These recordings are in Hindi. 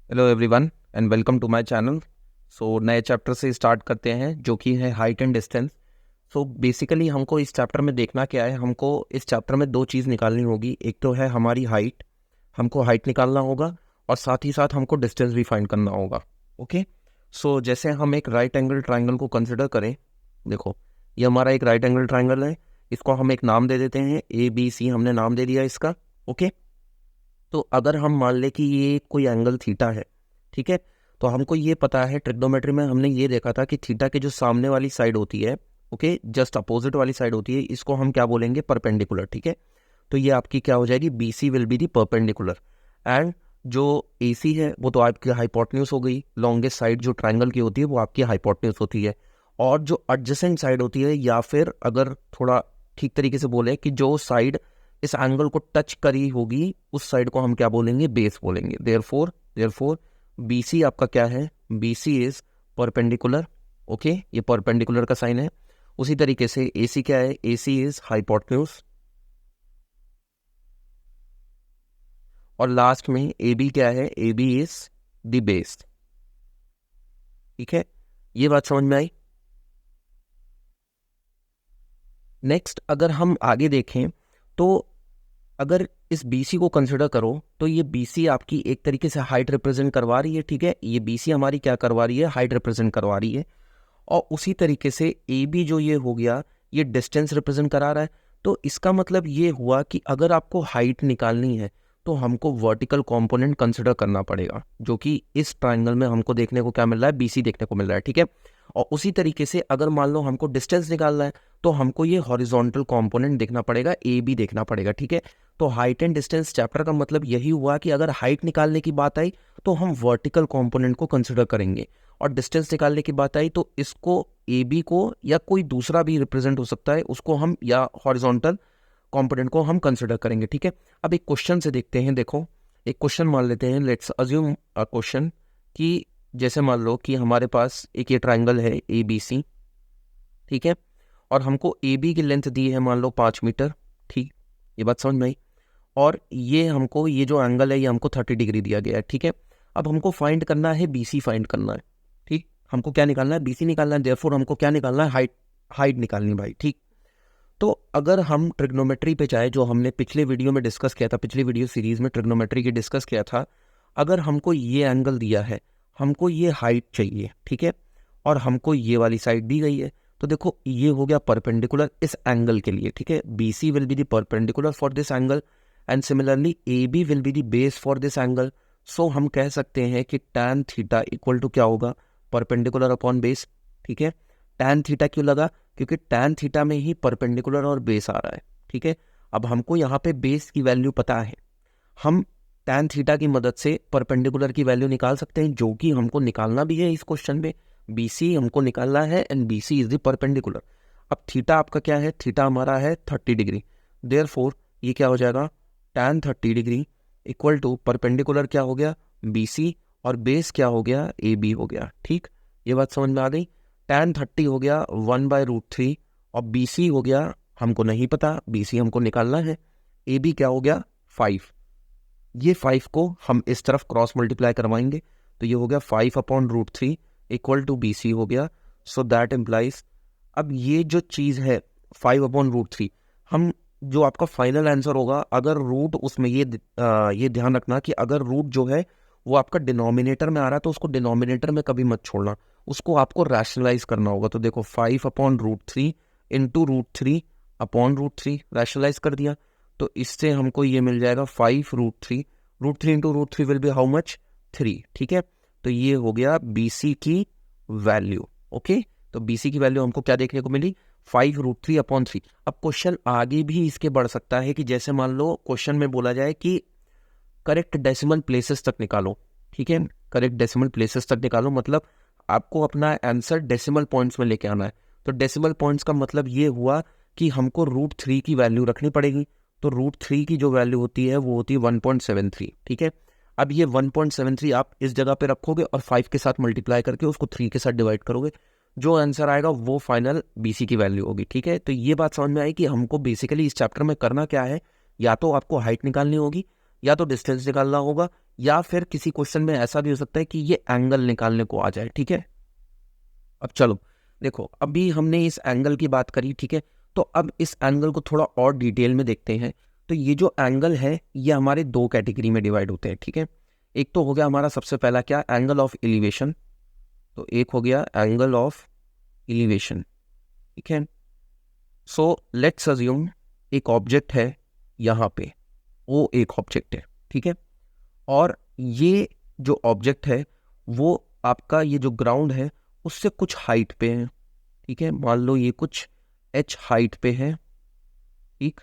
Hello everyone and welcome to my channel. So नए चैप्टर से स्टार्ट करते हैं जो कि है height and distance. So basically हमको इस चैप्टर में देखना क्या है, हमको इस चैप्टर में दो चीज़ निकालनी होगी। एक तो है हमारी हाइट, हमको हाइट निकालना होगा, और साथ ही साथ हमको डिस्टेंस भी फाइंड करना होगा। ओके, सो जैसे हम एक राइट एंगल ट्राइंगल को कंसिडर करें, देखो ये हमारा एक राइट एंगल ट्राइंगल है। इसको हम एक नाम दे देते हैं, ए बी सी हमने नाम दे दिया इसका। ओके, तो अगर हम मान ले कि ये कोई एंगल थीटा है, ठीक है, तो हमको ये पता है ट्रिग्नोमेट्री में हमने ये देखा था कि थीटा के जो सामने वाली साइड होती है, ओके, जस्ट अपोजिट वाली साइड होती है, इसको हम क्या बोलेंगे, परपेंडिकुलर। ठीक है, तो ये आपकी क्या हो जाएगी, B C will be the perpendicular. And जो ए सी है वो तो आपकी हाइपोटेन्यूज हो गई, लॉन्गेस्ट साइड जो ट्राइंगल की होती है वो आपकी हाइपोटेन्यूज होती है। और जो एडजेसेंट साइड होती है, या फिर अगर थोड़ा ठीक तरीके से बोले कि जो साइड इस एंगल को टच करी होगी, उस साइड को हम क्या बोलेंगे, बेस बोलेंगे। देयरफॉर बी सी आपका क्या है, B C is perpendicular. Okay, ये परपेंडिकुलर का साइन है। उसी तरीके से ए सी क्या है, ए सी इज हाइपोटेन्यूज। और लास्ट में ए बी क्या है, A B is the base. ठीक है, ये बात समझ में आई। नेक्स्ट अगर हम आगे देखें तो अगर इस BC को कंसिडर करो तो ये BC आपकी एक तरीके से हाइट रिप्रेजेंट करवा रही है। ठीक है, ये BC हमारी क्या करवा रही है, हाइट रिप्रेजेंट करवा रही है। और उसी तरीके से AB जो ये हो गया, ये डिस्टेंस रिप्रेजेंट करा रहा है। तो इसका मतलब ये हुआ कि अगर आपको हाइट निकालनी है तो हमको वर्टिकल कंपोनेंट कंसिडर करना पड़ेगा, जो कि इस ट्राइंगल में हमको देखने को क्या मिल रहा है, BC देखने को मिल रहा है। ठीक है, और उसी तरीके से अगर मान लो हमको डिस्टेंस निकालना है तो हमको ये हॉरिजॉन्टल कंपोनेंट देखना पड़ेगा, AB देखना पड़ेगा। ठीक है, तो हाइट एंड डिस्टेंस चैप्टर का मतलब यही हुआ कि अगर हाइट निकालने की बात आई तो हम वर्टिकल कंपोनेंट को कंसिडर करेंगे, और डिस्टेंस निकालने की बात आई तो इसको ए बी को या कोई दूसरा भी रिप्रेजेंट हो सकता है, उसको हम या हॉरिजॉन्टल कंपोनेंट को हम कंसिडर करेंगे। ठीक है, अब एक क्वेश्चन से देखते हैं। देखो एक क्वेश्चन मान लेते हैं, लेट्स अज्यूम अ क्वेश्चन कि जैसे मान लो कि हमारे पास एक ये ट्राइंगल है ए बी सी। ठीक है, और हमको ए बी की लेंथ दी है मान लो 5 मीटर। ठीक, ये बात समझ में आई। और ये हमको ये जो एंगल है ये हमको 30 डिग्री दिया गया है। ठीक है, अब हमको फाइंड करना है BC फाइंड करना है। ठीक, हमको क्या निकालना है, BC निकालना है। देयरफॉर हमको क्या निकालना है, हाइट, हाइट निकालनी है भाई। ठीक, तो अगर हम ट्रिग्नोमेट्री पे जाए, जो हमने पिछले वीडियो में डिस्कस किया था, पिछली वीडियो सीरीज में ट्रिग्नोमेट्री की डिस्कस किया था, अगर हमको ये एंगल दिया है, हमको ये हाइट चाहिए। ठीक है, और हमको ये वाली साइड दी गई है, तो देखो ये हो गया परपेंडिकुलर इस एंगल के लिए। ठीक है, BC will be the perpendicular for this angle and similarly AB will be the base for this angle. So हम कह सकते हैं कि tan थीटा इक्वल टू क्या होगा, परपेंडिकुलर अपॉन बेस। ठीक है, tan थीटा क्यों लगा, क्योंकि tan थीटा में ही परपेंडिकुलर और बेस आ रहा है। ठीक है, अब हमको यहाँ पे बेस की वैल्यू पता है, हम tan थीटा की मदद से परपेंडिकुलर की वैल्यू निकाल सकते हैं, जो कि हमको निकालना भी है इस क्वेश्चन में। BC हमको निकालना है and BC is the perpendicular. अब थीटा आपका क्या है, थीटा हमारा है 30 डिग्री। देयरफॉर ये क्या हो जाएगा, tan 30 degree equal to perpendicular क्या हो गया, BC, और बेस क्या हो गया, AB हो गया। ठीक, ये बात समझ में आ गई। tan 30 हो गया 1/√3, और BC हो गया हमको नहीं पता, BC हमको निकालना है। AB क्या हो गया 5। ये 5 को हम इस तरफ क्रॉस मल्टीप्लाई करवाएंगे, तो ये हो गया 5/√3 इक्वल टू BC हो गया। सो दैट इम्प्लाइज, अब ये जो चीज़ है 5/√3, हम जो आपका फाइनल आंसर होगा, अगर रूट उसमें ये ध्यान रखना कि अगर रूट जो है वो आपका डिनोमिनेटर में आ रहा है तो उसको डिनोमिनेटर में कभी मत छोड़ना, उसको आपको रैशनलाइज करना होगा। तो देखो 5/√3 इंटू √3 अपॉन √3 रैशनलाइज कर दिया, तो इससे हमको ये मिल जाएगा 5√3। √3 into √3 will be how much, 3। ठीक है, तो ये हो गया BC की वैल्यू। ओके, तो BC की वैल्यू हमको क्या देखने को मिली, 5√3/3। अब क्वेश्चन आगे भी इसके बढ़ सकता है कि जैसे मान लो क्वेश्चन में बोला जाए कि करेक्ट डेसिमल प्लेसेस तक निकालो। ठीक है, करेक्ट डेसिमल प्लेसेस तक निकालो, मतलब आपको अपना आंसर डेसिमल पॉइंट्स में लेके आना है। तो डेसिमल पॉइंट्स का मतलब ये हुआ कि हमको √3 की वैल्यू रखनी पड़ेगी। तो √3 की जो वैल्यू होती है वो होती है 1.73। ठीक है, अब ये 1.73 आप इस जगह पे रखोगे और 5 के साथ मल्टीप्लाई करके उसको 3 के साथ डिवाइड करोगे, जो आंसर आएगा वो फाइनल BC की वैल्यू होगी। ठीक है, तो ये बात समझ में आई कि हमको बेसिकली इस चैप्टर में करना क्या है, या तो आपको हाइट निकालनी होगी, या तो डिस्टेंस निकालना होगा, या फिर किसी क्वेश्चन में ऐसा भी हो सकता है कि ये एंगल निकालने को आ जाए, ठीक है। अब चलो देखो, अभी हमने इस एंगल की बात करी, ठीक है। तो अब इस एंगल को थोड़ा और डिटेल में देखते हैं। तो ये जो एंगल है ये हमारे दो कैटेगरी में डिवाइड होते हैं, ठीक है। एक तो हो गया हमारा सबसे पहला क्या, एंगल ऑफ एलिवेशन। तो एक हो गया एंगल ऑफ एलिवेशन, ठीक है। सो लेट्स अज्यूम एक ऑब्जेक्ट है यहाँ पे, वो एक ऑब्जेक्ट है, ठीक है। और ये जो ऑब्जेक्ट है वो आपका ये जो ग्राउंड है उससे कुछ हाइट पे है, ठीक है। मान लो ये कुछ h हाइट पे है, ठीक।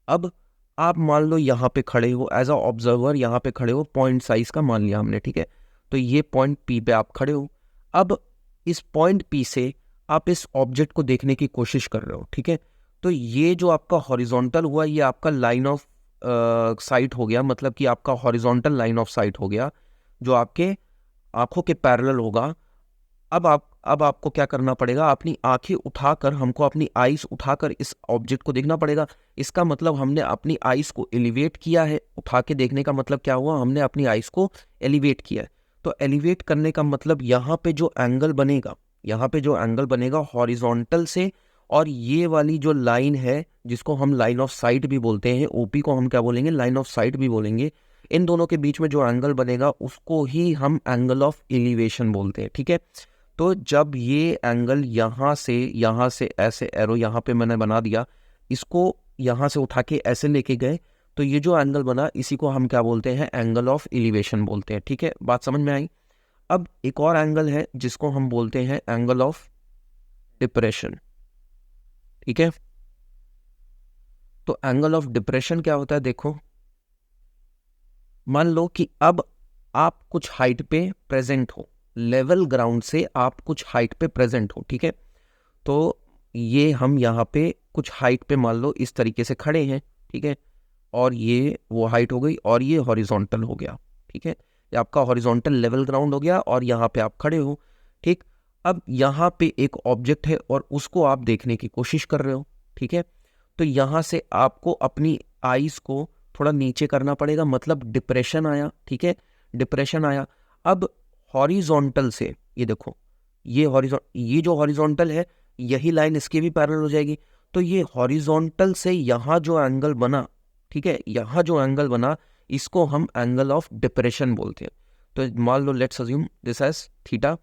अब आप मान लो यहाँ पे खड़े हो एज अ ऑब्जर्वर, यहाँ पे खड़े हो, पॉइंट साइज का मान लिया हमने, ठीक है। तो ये पॉइंट P पे आप खड़े हो। अब इस पॉइंट P से आप इस ऑब्जेक्ट को देखने की कोशिश कर रहे हो, ठीक है। तो ये जो आपका हॉरिजॉन्टल हुआ ये आपका लाइन ऑफ साइट हो गया, मतलब कि आपका हॉरिजॉन्टल लाइन ऑफ साइट हो गया जो आपके आंखों के पैरेलल होगा। अब आपको क्या करना पड़ेगा, अपनी आंखें उठाकर, हमको अपनी आइज उठाकर इस ऑब्जेक्ट को देखना पड़ेगा। इसका मतलब हमने अपनी आइज को एलिवेट किया है। उठा के देखने का मतलब क्या हुआ, हमने अपनी आइज को एलिवेट किया है। तो एलिवेट करने का मतलब यहाँ पे जो एंगल बनेगा, यहाँ पे जो एंगल बनेगा हॉरिजॉन्टल से, और ये वाली जो लाइन है जिसको हम लाइन ऑफ साइट भी बोलते हैं, ओपी को हम क्या बोलेंगे, लाइन ऑफ साइट भी बोलेंगे, इन दोनों के बीच में जो एंगल बनेगा उसको ही हम एंगल ऑफ एलिवेशन बोलते हैं, ठीक है। तो जब ये एंगल यहाँ से ऐसे एरो यहाँ पे मैंने बना दिया, इसको यहाँ से उठा के ऐसे लेके गए, तो ये जो एंगल बना इसी को हम क्या बोलते हैं, एंगल ऑफ एलिवेशन बोलते हैं, ठीक है। बात समझ में आई। अब एक और एंगल है जिसको हम बोलते हैं एंगल ऑफ डिप्रेशन, ठीक है। तो एंगल ऑफ डिप्रेशन क्या होता है, देखो मान लो कि अब आप कुछ हाइट पे प्रेजेंट हो, लेवल ग्राउंड से आप कुछ हाइट पे प्रेजेंट हो, ठीक है। तो ये हम यहाँ पे कुछ हाइट पे मान लो इस तरीके से खड़े हैं, ठीक है। और ये वो हाइट हो गई और ये हॉरिजॉन्टल हो गया, ठीक है। ये आपका हॉरिजॉन्टल लेवल ग्राउंड हो गया और यहाँ पे आप खड़े हो, ठीक। अब यहाँ पे एक ऑब्जेक्ट है और उसको आप देखने की कोशिश कर रहे हो, ठीक है। तो यहाँ से आपको अपनी आईज को थोड़ा नीचे करना पड़ेगा, मतलब डिप्रेशन आया, ठीक है, डिप्रेशन आया। अब हॉरिजॉन्टल से ये देखो, ये जो हॉरिजॉन्टल है यही लाइन इसके भी पैरेलल हो जाएगी। तो ये हॉरिजॉन्टल से यहाँ जो एंगल बना, ठीक है, यहाँ जो एंगल बना इसको हम एंगल ऑफ डिप्रेशन बोलते हैं। तो मान लो let's assume this as theta.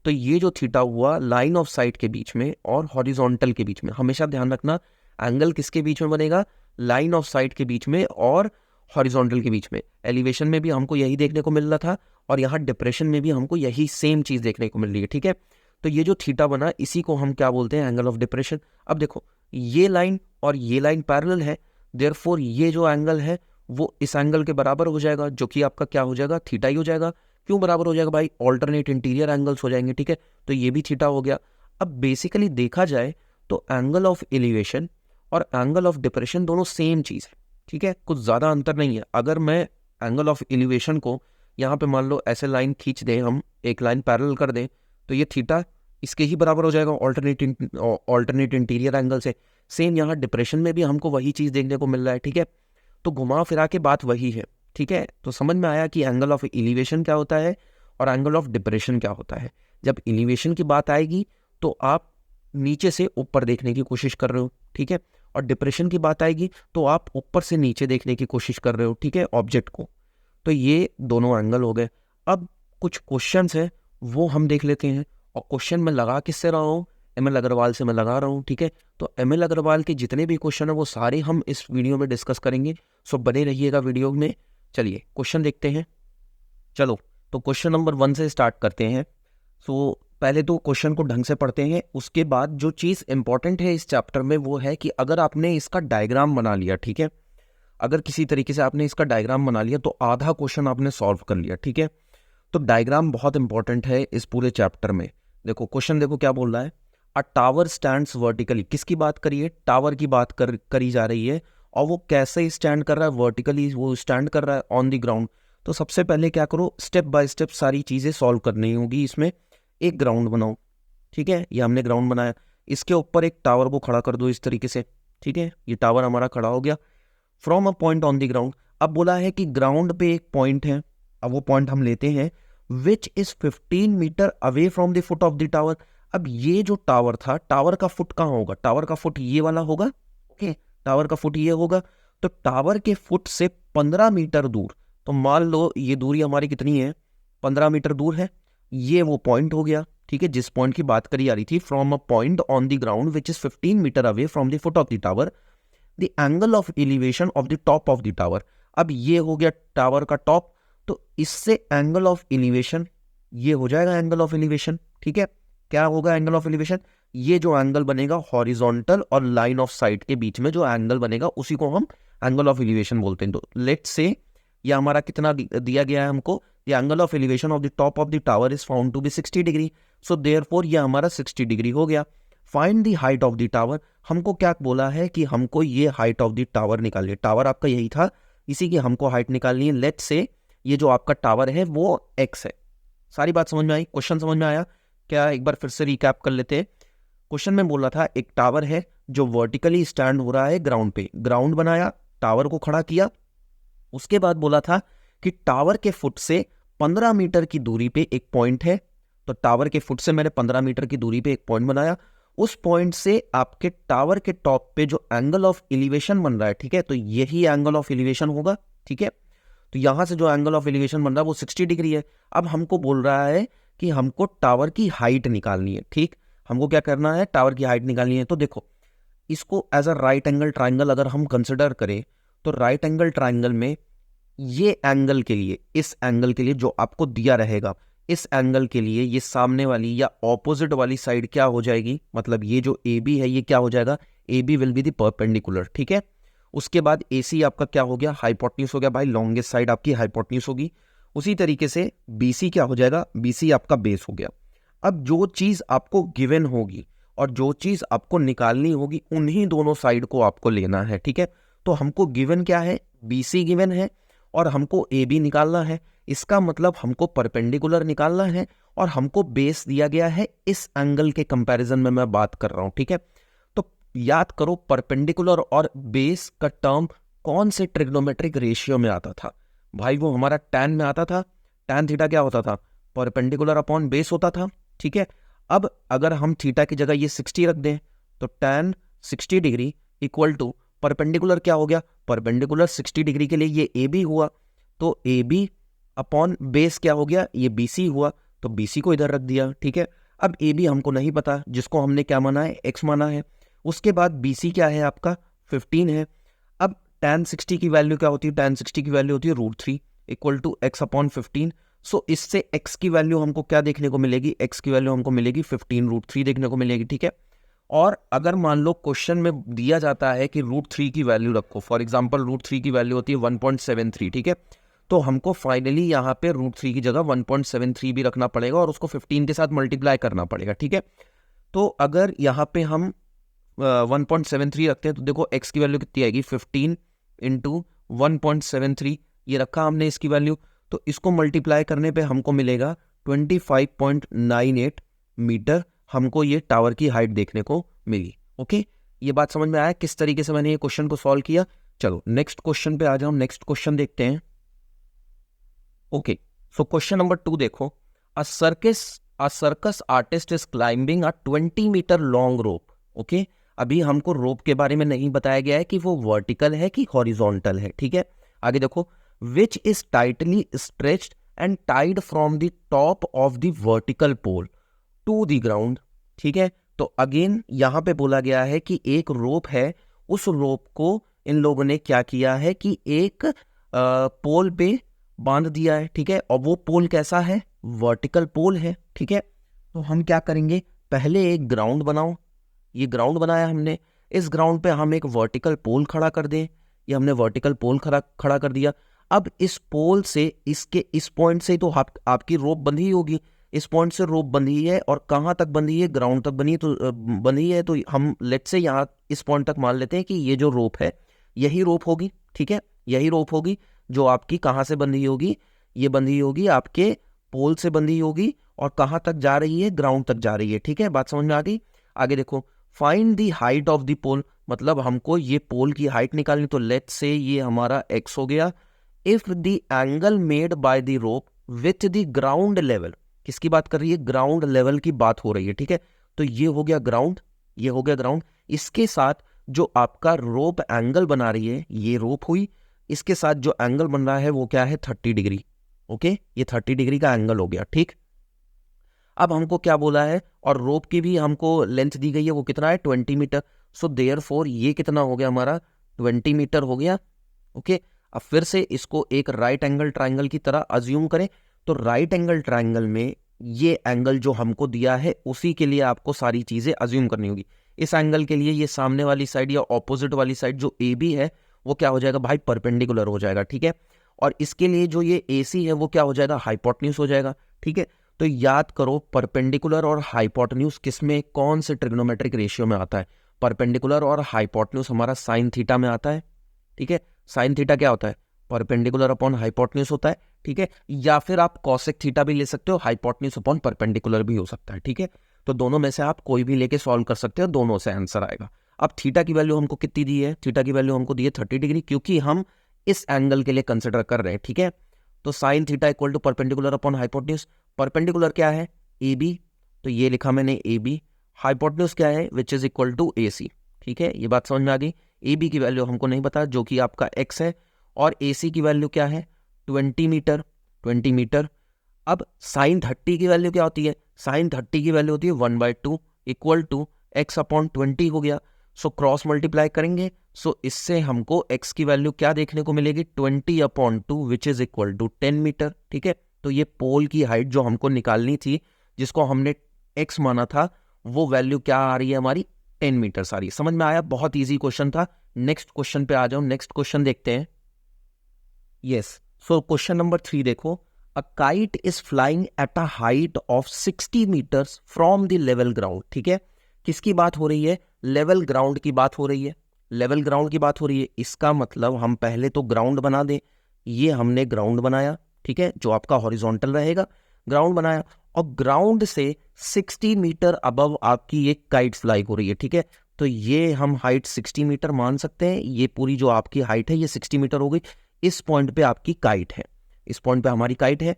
तो ये जो थीटा हुआ लाइन ऑफ साइट के बीच में और हॉरिजॉन्टल के बीच में, हमेशा ध्यान रखना एंगल किसके बीच में बनेगा, लाइन ऑफ साइट के बीच में और हॉरिजॉन्टल के बीच में। एलिवेशन में भी हमको यही देखने को मिल रहा था और यहाँ डिप्रेशन में भी हमको यही सेम चीज देखने को मिल रही है, ठीक है। तो ये जो थीटा बना इसी को हम क्या बोलते हैं, एंगल ऑफ डिप्रेशन। अब देखो ये लाइन और ये लाइन पैरेलल है, देयरफॉर ये जो एंगल है वो इस एंगल के बराबर हो जाएगा, जो कि आपका क्या हो जाएगा, थीटा ही हो जाएगा। क्यों बराबर हो जाएगा भाई, ऑल्टरनेट इंटीरियर एंगल्स हो जाएंगे, ठीक है। तो ये भी थीटा हो गया। अब बेसिकली देखा जाए तो एंगल ऑफ एलिवेशन और एंगल ऑफ डिप्रेशन दोनों सेम चीज है, ठीक है, कुछ ज्यादा अंतर नहीं है। अगर मैं एंगल ऑफ एलिवेशन को यहाँ पे मान लो ऐसे लाइन खींच दें, हम एक लाइन पैरेलल कर दें, तो ये थीटा इसके ही बराबर हो जाएगा ऑल्टरनेट इंटीरियर एंगल से। सेम यहाँ डिप्रेशन में भी हमको वही चीज देखने को मिल रहा है, ठीक है। तो घुमा फिरा के बात वही है, ठीक है। तो समझ में आया कि एंगल ऑफ एलिवेशन क्या होता है और एंगल ऑफ डिप्रेशन क्या होता है। जब एलिवेशन की बात आएगी तो आप नीचे से ऊपर देखने की कोशिश कर रहे हो, ठीक है, और डिप्रेशन की बात आएगी तो आप ऊपर से नीचे देखने की कोशिश कर रहे हो, ठीक है, ऑब्जेक्ट को। तो ये दोनों एंगल हो गए। अब कुछ क्वेश्चंस है वो हम देख लेते हैं, और क्वेश्चन मैं लगा किससे रहा हूँ, ML अग्रवाल से मैं लगा रहा हूँ, ठीक है। तो ML अग्रवाल के जितने भी क्वेश्चन है वो सारे हम इस वीडियो में डिस्कस करेंगे, सो बने रहिएगा वीडियो में। चलिए क्वेश्चन देखते हैं। चलो तो क्वेश्चन नंबर 1 से स्टार्ट करते हैं। सो पहले तो क्वेश्चन को ढंग से पढ़ते हैं, उसके बाद जो चीज़ इंपॉर्टेंट है इस चैप्टर में वो है कि अगर आपने इसका डायग्राम बना लिया, ठीक है, अगर किसी तरीके से आपने इसका डायग्राम बना लिया तो आधा क्वेश्चन आपने सॉल्व कर लिया, ठीक है। तो डायग्राम बहुत इंपॉर्टेंट है इस पूरे चैप्टर में। देखो क्वेश्चन देखो क्या बोल रहा है, अ टावर स्टैंड्स वर्टिकली, किसकी बात करिए, टावर की बात करी जा रही है, और वो कैसे स्टैंड कर रहा है, वर्टिकली वो स्टैंड कर रहा है ऑन द ग्राउंड। तो सबसे पहले क्या करो, स्टेप बाय स्टेप सारी चीजें सॉल्व करनी होगी। इसमें एक ग्राउंड बनाओ, ठीक है, ये हमने ग्राउंड बनाया, इसके ऊपर एक टावर को खड़ा कर दो इस तरीके से, ठीक है, ये टावर हमारा खड़ा हो गया। From a point on the ground, अब बोला है कि ग्राउंड पे एक पॉइंट है, अब वो पॉइंट हम लेते हैं which is 15 metre away from the foot of the tower. अब ये जो टावर था, टावर का फुट कहाँ होगा? टावर का फुट ये वाला होगा, ओके, टावर का फुट ये होगा। तो टावर के फुट से 15 मीटर दूर, तो मान लो ये दूरी हमारी कितनी है, 15 मीटर दूर है, ये वो पॉइंट हो गया, ठीक है, जिस पॉइंट की बात करी जा रही थी, from a point on the ground which is 15 metre away from the foot of the tower, the angle of elevation of the top of the tower. अब ये हो गया टावर का टॉप, तो इससे एंगल ऑफ एलिवेशन ये हो जाएगा एंगल ऑफ एलिवेशन, ठीक है। क्या होगा एंगल ऑफ एलिवेशन? ये जो एंगल बनेगा हॉरिजॉन्टल और लाइन ऑफ साइट के बीच में जो एंगल बनेगा उसी को हम एंगल ऑफ एलिवेशन बोलते हैं। तो लेट्स से ये हमारा कितना दिया गया है हमको, the angle of elevation of the top of the tower is found to be 60 degree, so therefore ये हमारा 60 डिग्री हो गया। Find the height of the tower, हमको क्या बोला है कि हमको ये हाइट ऑफ द टावर निकालनी है, टावर आपका यही था, इसी की हमको हाइट निकालनी है। लेट्स से ये जो आपका टावर है वो x है। सारी बात समझ में आई? क्वेश्चन समझ में आया क्या? एक बार फिर से रिकैप कर लेते हैं। क्वेश्चन में बोला था एक टावर है जो वर्टिकली स्टैंड हो रहा है ग्राउंड पे, ग्राउंड बनाया, टावर को खड़ा किया, उसके बाद बोला था कि टावर के फुट से 15 मीटर की दूरी पे एक पॉइंट है, तो टावर के फुट से मैंने 15 मीटर की दूरी पे एक पॉइंट बनाया, उस पॉइंट से आपके टावर के टॉप पे जो एंगल ऑफ एलिवेशन बन रहा है, ठीक है, तो यही एंगल ऑफ एलिवेशन होगा, ठीक है। तो यहां से जो एंगल ऑफ एलिवेशन बन रहा है वो 60 डिग्री है। अब हमको बोल रहा है कि हमको टावर की हाइट निकालनी है, ठीक, हमको क्या करना है, टावर की हाइट निकालनी है। तो देखो इसको as a right angle triangle अगर हम कंसिडर करें, तो राइट एंगल ट्राइंगल में ये एंगल के लिए, इस एंगल के लिए जो आपको दिया रहेगा, इस एंगल के लिए ये सामने वाली या ऑपोजिट वाली साइड क्या हो जाएगी, मतलब ये जो ए बी है ये क्या हो जाएगा, A B will be the perpendicular, ठीक है। उसके बाद ए सी आपका क्या हो गया, हाइपोटेन्यूज हो गया, भाई लॉन्गेस्ट साइड आपकी हाइपोटेन्यूज होगी। उसी तरीके से बी सी क्या हो जाएगा, बी सी आपका बेस हो गया। अब जो चीज आपको गिवन होगी और जो चीज आपको निकालनी होगी उन्हीं दोनों साइड को आपको लेना है, ठीक है। तो हमको गिवन क्या है, बी सी गिवन है और हमको ए बी निकालना है, इसका मतलब हमको परपेंडिकुलर निकालना है और हमको बेस दिया गया है, इस एंगल के कंपैरिजन में मैं बात कर रहा हूं, ठीक है। तो याद करो परपेंडिकुलर और बेस का टर्म कौन से ट्रिग्नोमेट्रिक रेशियो में आता था, भाई वो हमारा टैन में आता था। टैन थीटा क्या होता था, परपेंडिकुलर अपॉन बेस होता था, ठीक है। अब अगर हम थीटा की जगह ये 60 रख दें तो tan 60 degree equal to perpendicular क्या हो गया, परपेंडिकुलर 60 डिग्री के लिए ये ए बी हुआ, तो ए बी अपॉन बेस क्या हो गया, ये बी सी हुआ, तो बी सी को इधर रख दिया, ठीक है। अब ए बी हमको नहीं पता, जिसको हमने क्या माना है, एक्स माना है। उसके बाद बी सी क्या है आपका 15 है। अब tan 60 की वैल्यू क्या होती है, tan 60 की वैल्यू होती है √3 इक्वल टू एक्स अपॉन 15। सो इससे x की वैल्यू हमको क्या देखने को मिलेगी, x की वैल्यू हमको मिलेगी 15 √3 देखने को मिलेगी, ठीक है। और अगर मान लो क्वेश्चन में दिया जाता है कि √3 की वैल्यू रखो, फॉर एग्जांपल √3 की वैल्यू होती है 1.73, ठीक है, तो हमको फाइनली यहाँ पे √3 की जगह 1.73 भी रखना पड़ेगा और उसको 15 के साथ मल्टीप्लाई करना पड़ेगा, ठीक है। तो अगर यहाँ पे हम 1.73 रखते हैं तो देखो x की वैल्यू कितनी आएगी, 15 इंटू 1.73, ये रखा हमने इसकी वैल्यू, तो इसको मल्टीप्लाई करने पे हमको मिलेगा 25.98 मीटर, हमको ये टावर की हाइट देखने को मिली। ओके, ये बात समझ में आया किस तरीके से मैंने ये क्वेश्चन को सॉल्व किया। चलो नेक्स्ट क्वेश्चन पे आ जाओ, नेक्स्ट क्वेश्चन देखते हैं। ओके, सो क्वेश्चन नंबर 2 देखो, a circus artist is climbing a 20 metre long rope. Okay, अभी हमको रोप के बारे में नहीं बताया गया है कि वो वर्टिकल है कि हॉरिजॉन्टल है, ठीक है। आगे देखो, which is tightly stretched and tied from the top of the vertical pole to the ground, ठीक है। तो अगेन यहां पे बोला गया है कि एक रोप है, उस रोप को इन लोगों ने क्या किया है कि एक पोल पे बांध दिया है, ठीक है, और वो पोल कैसा है, वर्टिकल पोल है, ठीक है। तो हम क्या करेंगे, पहले एक ग्राउंड बनाओ, ये ग्राउंड बनाया हमने, इस ग्राउंड पे हम एक वर्टिकल पोल खड़ा कर दें, ये हमने वर्टिकल पोल खड़ा कर दिया। अब इस पोल से इसके इस पॉइंट से तो आपकी रोप बंधी होगी, इस पॉइंट से रोप बंधी है और कहाँ तक बंधी है, ग्राउंड तक बंधी है। तो हम लेट से यहाँ इस पॉइंट तक मान लेते हैं कि ये जो रोप है यही रोप होगी, ठीक है, यही रोप होगी जो आपकी कहाँ से बंधी होगी, ये बंधी होगी आपके पोल से बंधी होगी और कहाँ तक जा रही है, ग्राउंड तक जा रही है, ठीक है। बात समझ में आ गई। आगे देखो, find the height of the pole, मतलब हमको ये पोल की हाइट निकालनी, तो लेट्स से ये हमारा x हो गया if the angle made by the rope with the ground level, किसकी बात कर रही है, ग्राउंड लेवल की बात हो रही है, ठीक है। तो ये हो गया ग्राउंड, ये हो गया ग्राउंड, इसके साथ जो आपका रोप एंगल बना रही है ये रोप हुई, इसके साथ जो एंगल बन रहा है वो क्या है 30 डिग्री, ओके, ये 30 डिग्री का एंगल हो गया, ठीक। अब हमको क्या बोला है, और रोप की भी हमको लेंथ दी गई है, वो कितना है 20 मीटर। सो देयरफॉर ये कितना हो गया हमारा 20 मीटर हो गया, ओके। अब फिर से इसको एक राइट एंगल ट्राइंगल की तरह अज्यूम करें, तो राइट एंगल ट्राइंगल में ये एंगल जो हमको दिया है उसी के लिए आपको सारी चीजें अज्यूम करनी होगी। इस एंगल के लिए ये सामने वाली साइड या ऑपोजिट वाली साइड जो ए बी है वो क्या हो जाएगा भाई, परपेंडिकुलर हो जाएगा, ठीक है। और इसके लिए जो ये ए सी है वो क्या हो जाएगा, हाइपोटेन्यूज हो जाएगा, ठीक है। तो याद करो परपेंडिकुलर और हाइपोटेन्यूज किसमें, कौन से ट्रिग्नोमेट्रिक रेशियो में आता है, परपेंडिकुलर और हाइपोटेन्यूज हमारा साइन थीटा में आता है, ठीक है। साइन थीटा क्या होता है, परपेंडिकुलर अपॉन हाइपोटेन्यूज होता है, ठीक है। या फिर आप कॉसेक थीटा भी ले सकते हो, हाइपोटेन्यूज अपॉन परपेंडिकुलर भी हो सकता है, ठीक है। तो दोनों में से आप कोई भी लेके सॉल्व कर सकते हो, दोनों से आंसर आएगा। अब थीटा की वैल्यू हमको कितनी दी है, थीटा की वैल्यू हमको दी है 30 डिग्री, क्योंकि हम इस एंगल के लिए कंसिडर कर रहे हैं, ठीक है। तो sine theta equal to perpendicular upon hypotenuse, perpendicular क्या है ए बी, तो ये लिखा मैंने ए बी, हाइपोटेन्यूज क्या है विच इज इक्वल टू ए सी, ठीक है। ये बात समझ में आ गई। ए बी की वैल्यू हमको नहीं पता जो कि आपका एक्स है, और ए सी की वैल्यू क्या है 20 मीटर, 20 मीटर। अब साइन 30 की वैल्यू क्या होती है, साइन 30 की वैल्यू होती है 1/2 इक्वल टू एक्स अपॉन 20 हो गया। सो क्रॉस मल्टीप्लाई करेंगे, सो इससे हमको x की वैल्यू क्या देखने को मिलेगी 20/2 which is equal to 10 metre, ठीक है। तो ये पोल की हाइट जो हमको निकालनी थी, जिसको हमने x माना था, वो वैल्यू क्या आ रही है हमारी 10 मीटर सारी। समझ में आया, बहुत इजी क्वेश्चन था। नेक्स्ट क्वेश्चन पे आ जाओ, नेक्स्ट क्वेश्चन देखते हैं। यस, सो क्वेश्चन नंबर 3 देखो, a kite is flying at a height of 60 metres from the level ground, ठीक है। किसकी बात हो रही है, लेवल ग्राउंड की बात हो रही है, लेवल ग्राउंड की बात हो रही है। इसका मतलब हम पहले तो ग्राउंड बना दें, ये हमने ग्राउंड बनाया, ठीक है, जो आपका हॉरिजॉन्टल रहेगा, ग्राउंड बनाया, और ग्राउंड से 60 मीटर अबव आपकी एक काइट फ्लाई हो रही है, ठीक है। तो ये हम हाइट 60 मीटर मान सकते हैं, ये पूरी जो आपकी हाइट है ये 60 मीटर हो गई। इस पॉइंट पे आपकी काइट है, इस पॉइंट पे हमारी काइट है।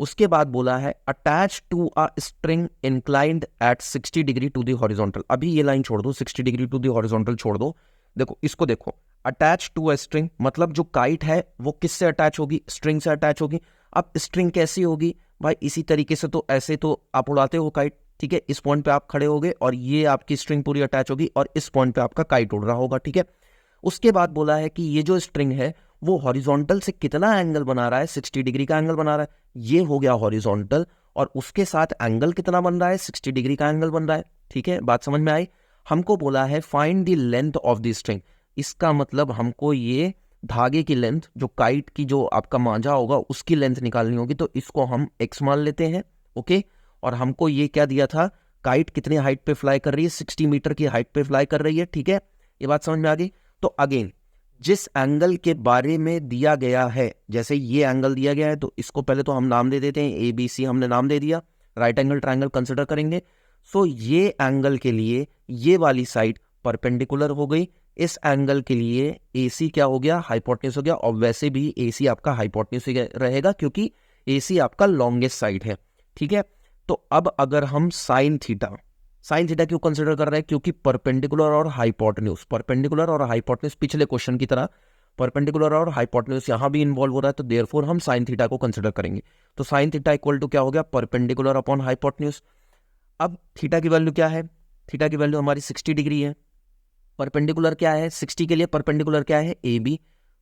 उसके बाद बोला है attach to a string inclined at 60 degree to the horizontal. अभी ये लाइन छोड़ दो, 60 डिग्री टू द हॉरिजॉन्टल छोड़ दो, देखो इसको देखो, अटैच टू अ स्ट्रिंग मतलब जो काइट है वो किससे अटैच होगी, स्ट्रिंग से अटैच होगी। अब स्ट्रिंग कैसी होगी भाई, इसी तरीके से, तो ऐसे तो आप उड़ाते हो काइट, ठीक है। इस पॉइंट पे आप खड़े होगे और ये आपकी स्ट्रिंग पूरी अटैच होगी और इस पॉइंट पे आपका काइट उड़ रहा होगा, ठीक है। उसके बाद बोला है कि ये जो स्ट्रिंग है वो हॉरिजॉन्टल से कितना एंगल बना रहा है, 60 डिग्री का एंगल बना रहा है, ये हो गया हॉरिजॉन्टल, और उसके साथ एंगल कितना बन रहा है 60 डिग्री का एंगल बन रहा है, ठीक है। बात समझ में आई। हमको बोला है find the length of the string, इसका मतलब हमको ये धागे की लेंथ, जो काइट की जो आपका मांझा होगा उसकी लेंथ निकालनी होगी, तो इसको हम x मान लेते हैं, ओके। और हमको ये क्या दिया था, काइट कितने हाइट पे फ्लाई कर रही है, 60 मीटर की हाइट पे फ्लाई कर रही है, ठीक है। ये बात समझ में आ गई। तो अगेन जिस एंगल के बारे में दिया गया है, जैसे ये एंगल दिया गया है तो इसको पहले तो हम नाम दे देते हैं, ए बी सी हमने नाम दे दिया, राइट एंगल ट्राइंगल कंसिडर करेंगे। सो ये एंगल के लिए ये वाली साइड परपेंडिकुलर हो गई, इस एंगल के लिए AC क्या हो गया, हाइपोटेन्यूज हो गया, और वैसे भी AC आपका हाइपोटेन्यूज रहेगा क्योंकि AC आपका लॉन्गेस्ट साइड है, ठीक है। तो अब अगर हम साइन थीटा क्यों कंसिडर कर रहे हैं, क्योंकि परपेंडिकुलर और हाइपोटेन्यूज, परपेंडिकुलर और हाइपोटेन्यूज पिछले क्वेश्चन की तरह परपेंडिकुलर और हाइपोटेन्यूज यहां भी इन्वॉल्व हो रहा है, तो देयरफॉर हम साइन थीटा को कंसिडर करेंगे। तो साइन थीटा इक्वल टू क्या हो गया, परपेंडिकुलर अपॉन हाइपोटेन्यूज। अब थीटा की वैल्यू क्या है, थीटा की वैल्यू हमारी 60 डिग्री है, परपेंडिकुलर क्या है 60 के लिए, परपेंडिकुलर क्या है AB,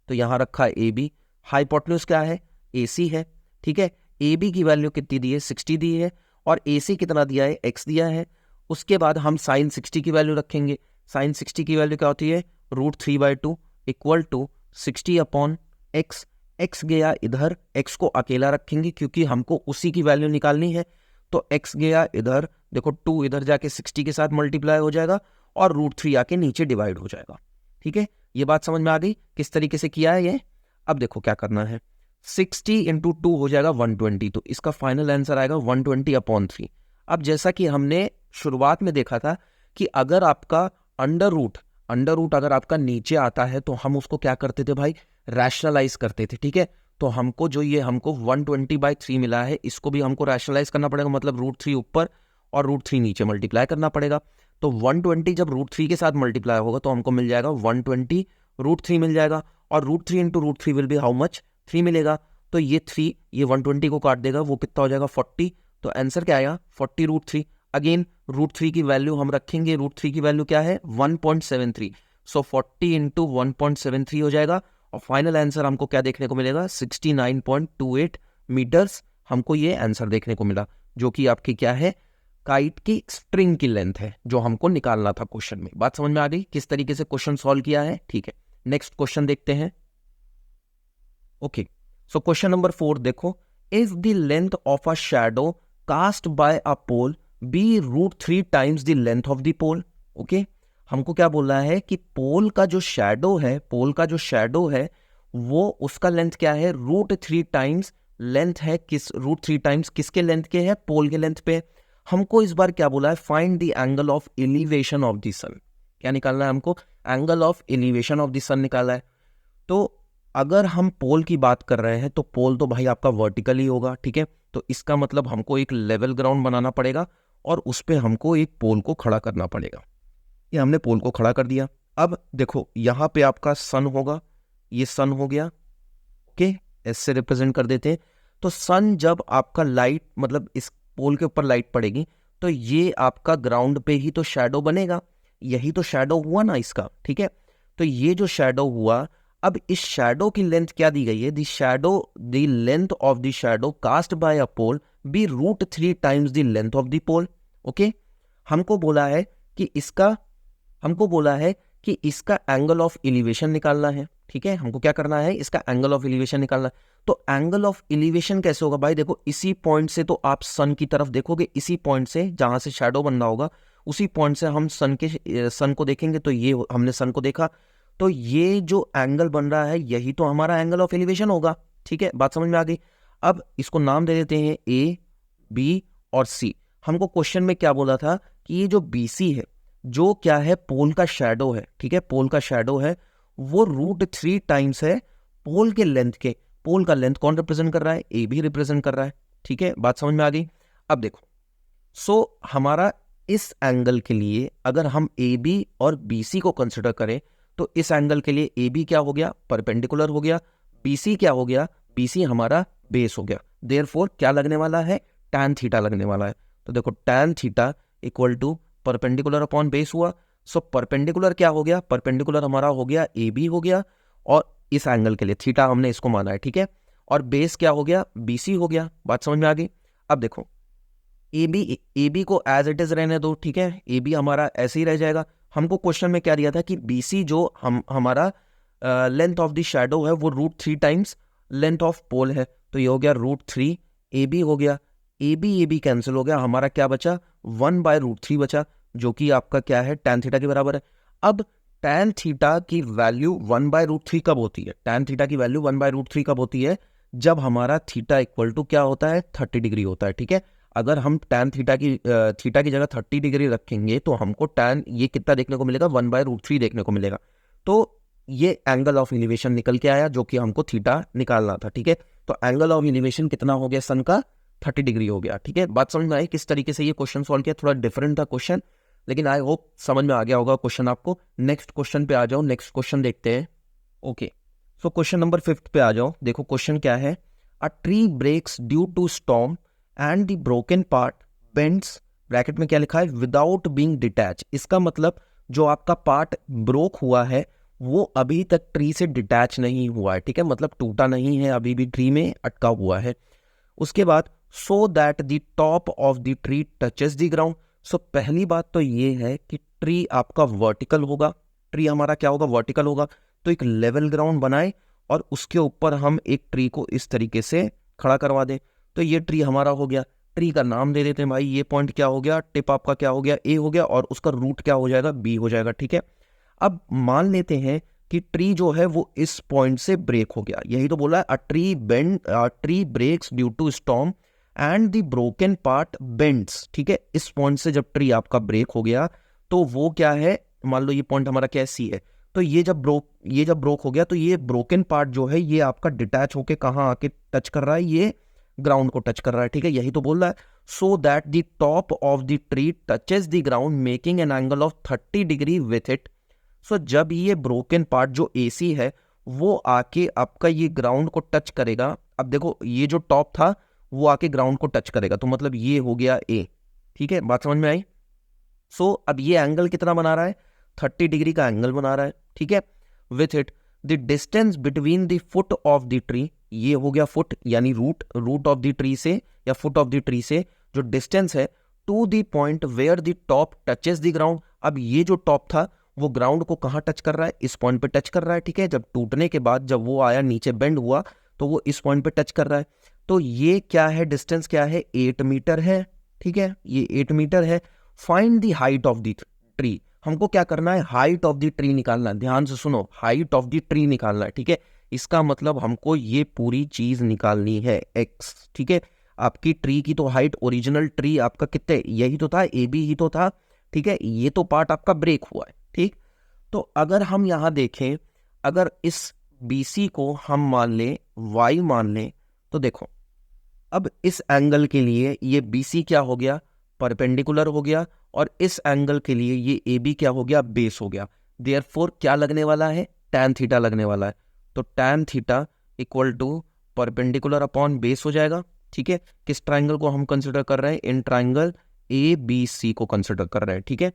तो यहां रखा AB, हाइपोटेन्यूज क्या है AC है, ठीक है। AB की वैल्यू कितनी दी है 60 दी है, और AC कितना दिया है x दिया है। उसके बाद हम साइन 60 की वैल्यू रखेंगे, साइन 60 की वैल्यू क्या होती है √3/2 equal to 60 upon x, x गया इधर, x को अकेला रखेंगे क्योंकि हमको उसी की वैल्यू निकालनी है, तो x गया इधर, देखो 2 इधर जाके 60 के साथ मल्टीप्लाई हो जाएगा और √3 आके नीचे डिवाइड हो जाएगा, ठीक है। ये बात समझ में आ गई किस तरीके से किया है ये। अब देखो क्या करना है, 60 × 2 हो जाएगा 120, तो इसका फाइनल आंसर आएगा 120/3। अब जैसा कि हमने शुरुआत में देखा था कि अगर आपका अंडर रूट अगर आपका नीचे आता है तो हम उसको क्या करते थे भाई, रैशनलाइज करते थे, ठीक है। तो हमको जो ये हमको 120/3 मिला है, इसको भी हमको रैशनलाइज करना पड़ेगा, मतलब √3 ऊपर और √3 नीचे मल्टीप्लाई करना पड़ेगा। तो 120 जब √3 के साथ मल्टीप्लाई होगा तो हमको मिल जाएगा 120 √3 मिल जाएगा, और √3 into √3 will be how much, 3 मिलेगा। तो ये 3 ये 120 को काट देगा, वो कितना हो जाएगा 40। तो आंसर क्या आएगा 40 √3। अगेन √3 की वैल्यू हम रखेंगे, √3 की वैल्यू क्या है 1.73, सो 40 इंटू 1.73 हो जाएगा, और फाइनल आंसर हमको क्या देखने को मिलेगा 69.28 मीटर्स हमको ये आंसर देखने को मिला, जो कि आपकी क्या है काइट की स्ट्रिंग की लेंथ है, जो हमको निकालना था क्वेश्चन में। बात समझ में आ गई किस तरीके से क्वेश्चन सॉल्व किया है? ठीक है, नेक्स्ट क्वेश्चन देखते हैं। ओके, सो क्वेश्चन नंबर 4 देखो, if the length of a shadow cast by a pole be √3 times the length of the pole. Okay, हमको क्या बोला है कि पोल का जो शैडो है, पोल का जो शैडो है वो उसका लेंथ क्या है √3 टाइम्स लेंथ है, किस √3 टाइम्स किसके लेंथ के है, पोल के लेंथ पे। हमको इस बार क्या बोला है find the angle of elevation of the sun. क्या निकालना है हमको? Angle of elevation of the sun निकालना है। तो अगर हम पोल की बात कर रहे हैं तो पोल तो भाई आपका वर्टिकल ही होगा, ठीक है। तो इसका मतलब हमको एक लेवल ग्राउंड बनाना पड़ेगा और उस पर हमको एक पोल को खड़ा करना पड़ेगा। ये हमने पोल को खड़ा कर दिया। अब देखो यहाँ पे आपका सन होगा, ये सन हो गया, ओके, एस से रिप्रेजेंट कर देते हैं। तो सन जब आपका लाइट मतलब इस पोल के ऊपर लाइट पड़ेगी तो ये आपका ग्राउंड पे ही तो शैडो बनेगा, यही तो शैडो हुआ ना इसका, ठीक है। तो ये जो शैडो हुआ, अब इस शैडो की लेंथ क्या दी गई है, the length of the shadow cast by a pole be √3 times the length of the pole. Okay, हमको बोला है कि इसका एंगल ऑफ एलिवेशन निकालना है, ठीक है। हमको क्या करना है, इसका एंगल ऑफ एलिवेशन निकालना है। तो एंगल ऑफ एलिवेशन कैसे होगा भाई? देखो इसी पॉइंट से तो आप सन की तरफ देखोगे, इसी पॉइंट से जहां से शैडो बन रहा होगा उसी पॉइंट से हम सन को देखेंगे। तो ये हमने सन को देखा, तो ये जो एंगल बन रहा है यही तो हमारा एंगल ऑफ एलिवेशन होगा, ठीक है। बात समझ में आ गई। अब इसको नाम दे देते हैं ए, बी और सी। हमको क्वेश्चन में क्या बोला था कि ये जो BC है, जो क्या है पोल का शैडो है, ठीक है, पोल का शैडो है, वो √3 टाइम्स है पोल के लेंथ के। पोल का लेंथ कौन रिप्रेजेंट कर रहा है? ए बी रिप्रेजेंट कर रहा है, ठीक है। बात समझ में आ गई। अब देखो, सो हमारा इस एंगल के लिए अगर हम AB और BC को कंसिडर करें तो इस एंगल के लिए AB क्या हो गया, परपेंडिकुलर हो गया, BC क्या हो गया, BC हमारा बेस हो गया। देयरफॉर क्या लगने वाला है, tan थीटा लगने वाला है। तो देखो tan theta equal to perpendicular upon base हुआ। सो परपेंडिकुलर क्या हो गया, परपेंडिकुलर हमारा हो गया AB हो गया, और इस एंगल के लिए थीटा हमने इसको माना है, ठीक है। और बेस क्या हो गया, BC हो गया। बात समझ में आ गई। अब देखो AB को एज इट इज रहने दो, ठीक है, AB हमारा ऐसे ही रह जाएगा। हमको क्वेश्चन में क्या दिया था कि BC जो हमारा लेंथ ऑफ द शैडो है वो √3 टाइम्स लेंथ ऑफ पोल है। तो ये हो गया √3, AB हो गया, AB कैंसिल हो गया, हमारा क्या बचा 1/√3 बचा, जो कि आपका क्या है tan थीटा के बराबर है। अब tan थीटा की वैल्यू 1/√3 कब होती है? tan थीटा की वैल्यू 1/√3 कब होती है? जब हमारा थीटा इक्वल टू क्या होता है 30 डिग्री होता है, ठीक है। अगर हम tan थीटा की जगह 30 डिग्री रखेंगे तो हमको tan ये कितना देखने को मिलेगा 1/√3 देखने को मिलेगा। तो ये एंगल ऑफ एलिवेशन निकल के आया, जो कि हमको थीटा निकालना था, ठीक है। तो एंगल ऑफ एलिवेशन कितना हो गया सन का 30 डिग्री हो गया, ठीक है। बात समझ में आई किस तरीके से ये क्वेश्चन सॉल्व किया? थोड़ा डिफरेंट था क्वेश्चन, लेकिन आई होप समझ में आ गया होगा क्वेश्चन आपको। नेक्स्ट क्वेश्चन पे आ जाओ, नेक्स्ट क्वेश्चन देखते हैं। ओके, सो क्वेश्चन नंबर 5 पे आ जाओ। देखो क्वेश्चन क्या है, a tree breaks due to storm and the broken part bends, bracket में क्या लिखा है, विदाउट बीइंग डिटैच। इसका मतलब जो आपका पार्ट ब्रोक हुआ है वो अभी तक ट्री से डिटैच नहीं हुआ है, ठीक है, मतलब टूटा नहीं है, अभी भी ट्री में अटका हुआ है। उसके बाद so that the top of the tree touches the ground. So पहली बात तो ये है कि ट्री आपका वर्टिकल होगा, ट्री हमारा क्या होगा, वर्टिकल होगा। तो एक लेवल ग्राउंड बनाए और उसके ऊपर हम एक ट्री को इस तरीके से खड़ा करवा दें। तो ये ट्री हमारा हो गया, ट्री का नाम दे देते हैं भाई, ये पॉइंट क्या हो गया, टिप आपका क्या हो गया, ए हो गया, और उसका रूट क्या हो जाएगा, बी हो जाएगा, ठीक है। अब मान लेते हैं कि ट्री जो है वो इस पॉइंट से ब्रेक हो गया, यही तो बोला है, a tree breaks due to storm and the broken part bends, ठीक है। इस पॉइंट से जब ट्री आपका ब्रेक हो गया तो वो क्या है, मान लो ये पॉइंट हमारा क्या है, सी है, तो तो ये जब ब्रोक हो गया तो ये ब्रोकन पार्ट जो है ये आपका डिटैच होके कहाँ आके टच कर रहा है, ये ग्राउंड को टच कर रहा है, ठीक है, यही तो बोल रहा है। So that the top of the tree touches the ground making an angle of 30 degree with it. So जब ये ब्रोकन पार्ट जो AC है वो आके आपका ये ग्राउंड को टच करेगा, अब देखो ये जो टॉप था वो आके ग्राउंड को टच करेगा, तो मतलब ये हो गया A, ठीक है, बात समझ में आई। सो अब ये एंगल कितना बना रहा है, 30 डिग्री का एंगल बना रहा है, ठीक है। With it the distance between the foot of the tree, ये हो गया फुट यानी रूट ऑफ द ट्री से या फुट ऑफ द ट्री से जो डिस्टेंस है, to the point where the top touches the ground. अब ये जो टॉप था वो ग्राउंड को कहाँ टच कर रहा है, इस पॉइंट पे टच कर रहा है, ठीक है। जब टूटने के बाद जब वो आया नीचे बेंड हुआ तो वो इस पॉइंट पे टच कर रहा है। तो ये क्या है, डिस्टेंस क्या है, 8 मीटर है, ठीक है, ये 8 मीटर है। Find the height of the tree, हमको क्या करना है, हाइट ऑफ द ट्री निकालना है, ध्यान से सुनो, हाइट ऑफ द ट्री निकालना है, ठीक है। इसका मतलब हमको ये पूरी चीज निकालनी है x, ठीक है। आपकी ट्री की तो हाइट, ओरिजिनल ट्री आपका कितने, यही तो था, AB ही तो था, ठीक है। ये तो पार्ट आपका ब्रेक हुआ है, ठीक। तो अगर हम यहां देखें, अगर इस BC को हम मान लें y मान लें, तो देखो अब इस एंगल के लिए ये BC क्या हो गया, परपेंडिकुलर हो गया, और इस एंगल के लिए ये AB क्या हो गया, बेस हो गया। देयरफॉर क्या लगने वाला है, tan थीटा लगने वाला है। तो tan theta equal to perpendicular upon base हो जाएगा, ठीक है। किस ट्राइंगल को हम कंसिडर कर रहे हैं, इन ट्राइंगल ABC को कंसिडर कर रहे हैं, ठीक है।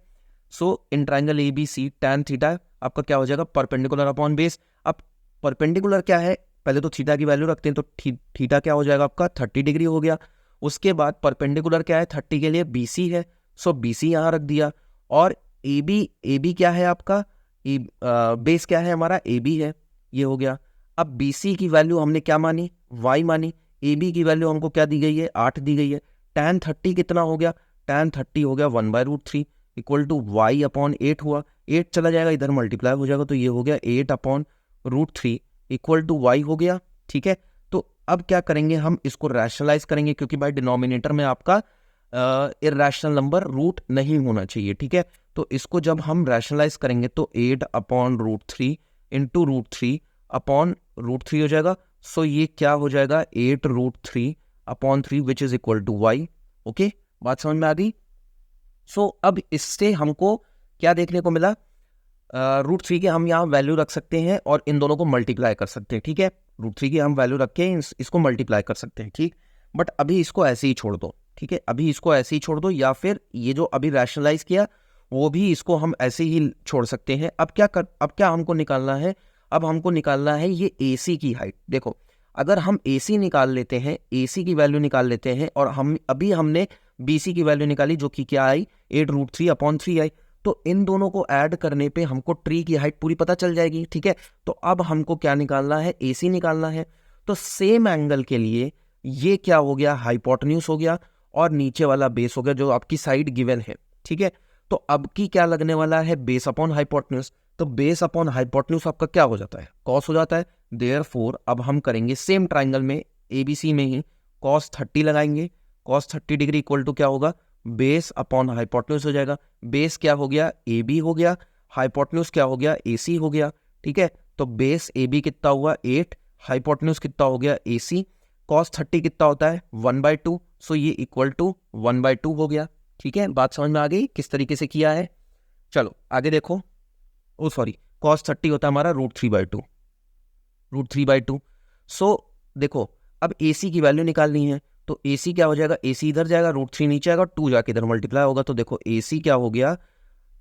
So in triangle ABC tan theta आपका क्या हो जाएगा, परपेंडिकुलर अपॉन बेस। अब परपेंडिकुलर क्या है, पहले तो थीटा की वैल्यू रखते हैं, तो थीटा क्या हो जाएगा आपका 30 डिग्री हो गया। उसके बाद परपेंडिकुलर क्या है, 30 के लिए BC है, सो BC यहाँ रख दिया। और AB क्या है आपका, बेस क्या है हमारा, AB है, ये हो गया। अब BC की वैल्यू हमने क्या मानी, y मानी, AB की वैल्यू हमको क्या दी गई है, 8 दी गई है। tan 30 कितना हो गया, tan 30 हो गया 1/√3 इक्वल टू y अपॉन 8 हुआ, 8 चला जाएगा इधर मल्टीप्लाई हो जाएगा, तो ये हो गया 8/√3 इक्वल टू y हो गया, ठीक है। तो अब क्या करेंगे, हम इसको रैशनलाइज करेंगे, क्योंकि भाई डिनोमिनेटर में आपका इर्रेशनल नंबर रूट नहीं होना चाहिए, ठीक है। तो इसको जब हम रैशनलाइज करेंगे तो 8/√3 इंटू √3 अपॉन √3 हो जाएगा। सो ये क्या हो जाएगा, 8√3/3 which is equal to y, okay, बात समझ में आ गई। सो अब इससे हमको क्या देखने को मिला, √3 के हम यहाँ वैल्यू रख सकते हैं और इन दोनों को मल्टीप्लाई कर सकते हैं, ठीक है। √3 की हम वैल्यू रख के इसको मल्टीप्लाई कर सकते हैं, ठीक। बट अभी इसको ऐसे ही छोड़ दो, ठीक है, अभी इसको ऐसे ही छोड़ दो, या फिर ये जो अभी रैशनलाइज किया वो भी इसको हम ऐसे ही छोड़ सकते हैं। अब क्या हमको निकालना है, अब हमको निकालना है ये AC की हाइट। देखो अगर हम AC निकाल लेते हैं, AC की वैल्यू निकाल लेते हैं, और हमने BC की वैल्यू निकाली जो कि क्या आई, 8√3/3 आई, तो इन दोनों को ऐड करने पे हमको ट्री की हाइट पूरी पता चल जाएगी, ठीक है। तो अब हमको क्या निकालना है, AC निकालना है। तो सेम एंगल के लिए ये क्या हो गया, हाइपोटेन्यूज हो गया, और नीचे वाला बेस हो गया जो आपकी साइड गिवन है, ठीक है। तो अब की क्या लगने वाला है, बेस अपॉन हाइपोटेन्यूज। तो बेस अपॉन हाइपोटेन्यूज आपका क्या हो जाता है, कॉस हो जाता है। देयरफॉर अब हम करेंगे सेम ट्राइंगल में ABC में ही cos 30 लगाएंगे, cos 30 डिग्री इक्वल टू क्या होगा, बेस अपॉन हाइपोटेन्यूज हो जाएगा। बेस क्या हो गया, AB हो गया, हाइपोटेन्यूज क्या हो गया, AC हो गया, ठीक है। तो बेस AB कितना हुआ 8, हाइपोटेन्यूज कितना हो गया AC, cos 30 कितना होता है 1/2, सो ये इक्वल टू 1/2 हो गया, ठीक है। बात समझ में आ गई किस तरीके से किया है। चलो आगे देखो, ओ सॉरी, cos 30 होता है हमारा √3/2। सो देखो अब AC की वैल्यू निकालनी है, तो AC क्या हो जाएगा, AC इधर जाएगा, √3 नीचे आएगा, 2 जाके इधर मल्टीप्लाई होगा। तो देखो AC क्या हो गया,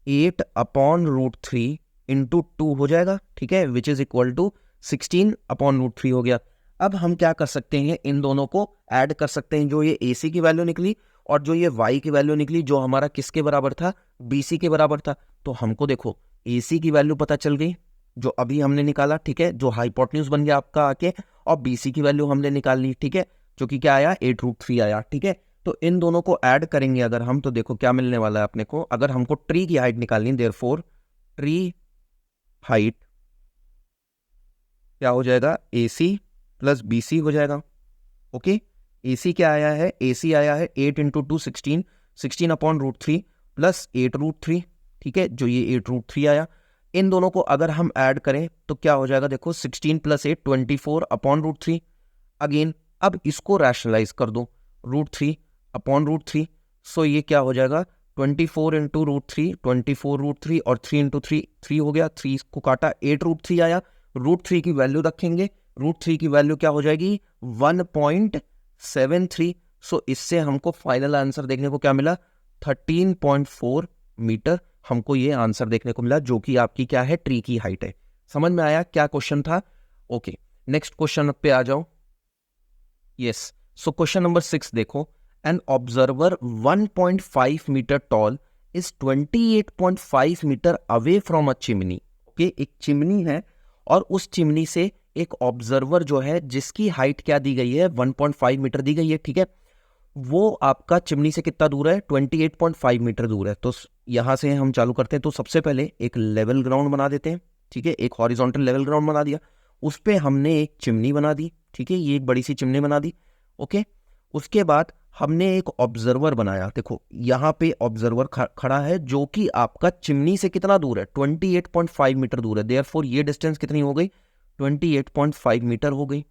8/√3 इंटू 2 हो जाएगा, ठीक है, विच इज इक्वल टू 16/√3 हो गया। अब हम क्या कर सकते हैं, इन दोनों को ऐड कर सकते हैं, जो ये AC की वैल्यू निकली और जो ये Y की वैल्यू निकली, जो हमारा किसके बराबर था, BC के बराबर था। तो हमको देखो AC की वैल्यू पता चल गई जो अभी हमने निकाला, ठीक है, जो हाइपोटेन्यूज बन गया आपका आके, और BC की वैल्यू हमने निकाल ली, ठीक है, जो कि क्या आया 8√3 आया, ठीक है। तो इन दोनों को ऐड करेंगे अगर हम, तो देखो क्या मिलने वाला है अपने को, अगर हमको ट्री की हाइट निकालनी, देयरफॉर ट्री हाइट क्या हो जाएगा, AC प्लस BC हो जाएगा, ओके। AC क्या आया है, AC आया है 8 इंटू 2 16 16/√3 प्लस 8√3, ठीक है, जो ये 8√3 आया। इन दोनों को अगर हम ऐड करें तो क्या हो जाएगा, देखो 16 + 8 24 अपॉन √3। अगेन अब इसको रैशनलाइज कर दो, √3 अपॉन √3। सो ये क्या हो जाएगा, 24 इंटू √3, 24 √3 और 3 इंटू 3, 3 हो गया, 3 को काटा, 8 √3 आया। √3 की वैल्यू रखेंगे, √3 की वैल्यू क्या हो जाएगी, 1.73। सो इससे हमको फाइनल आंसर देखने को क्या मिला, 13.4 मीटर हमको ये आंसर देखने को मिला, जो कि आपकी क्या है, ट्री की हाइट है। समझ में आया क्या क्वेश्चन था? ओके, नेक्स्ट क्वेश्चन पे आ जाओ। यस, सो क्वेश्चन नंबर 6 देखो, an observer 1.5 metre tall is 28.5 metre away from a chimney. Okay, एक चिमनी है और उस चिमनी से एक ऑब्जर्वर जो है, जिसकी हाइट क्या दी गई है, 1.5 मीटर दी गई है, ठीक है। वो आपका चिमनी से कितना दूर है, 28.5 मीटर दूर है। तो यहां से हम चालू करते हैं। तो सबसे पहले एक लेवल ग्राउंड बना देते हैं, ठीक है, एक हॉरिजॉन्टल लेवल ग्राउंड बना दिया, उस पे हमने एक चिमनी बना दी, ठीक है, ये एक बड़ी सी चिमनी बना दी। ओके, उसके बाद हमने एक ऑब्जर्वर बनाया। देखो यहाँ पे ऑब्जर्वर खड़ा है, जो कि आपका चिमनी से कितना दूर है, 28.5 मीटर दूर है। देयरफॉर ये डिस्टेंस कितनी हो गई, 28.5 मीटर हो गई,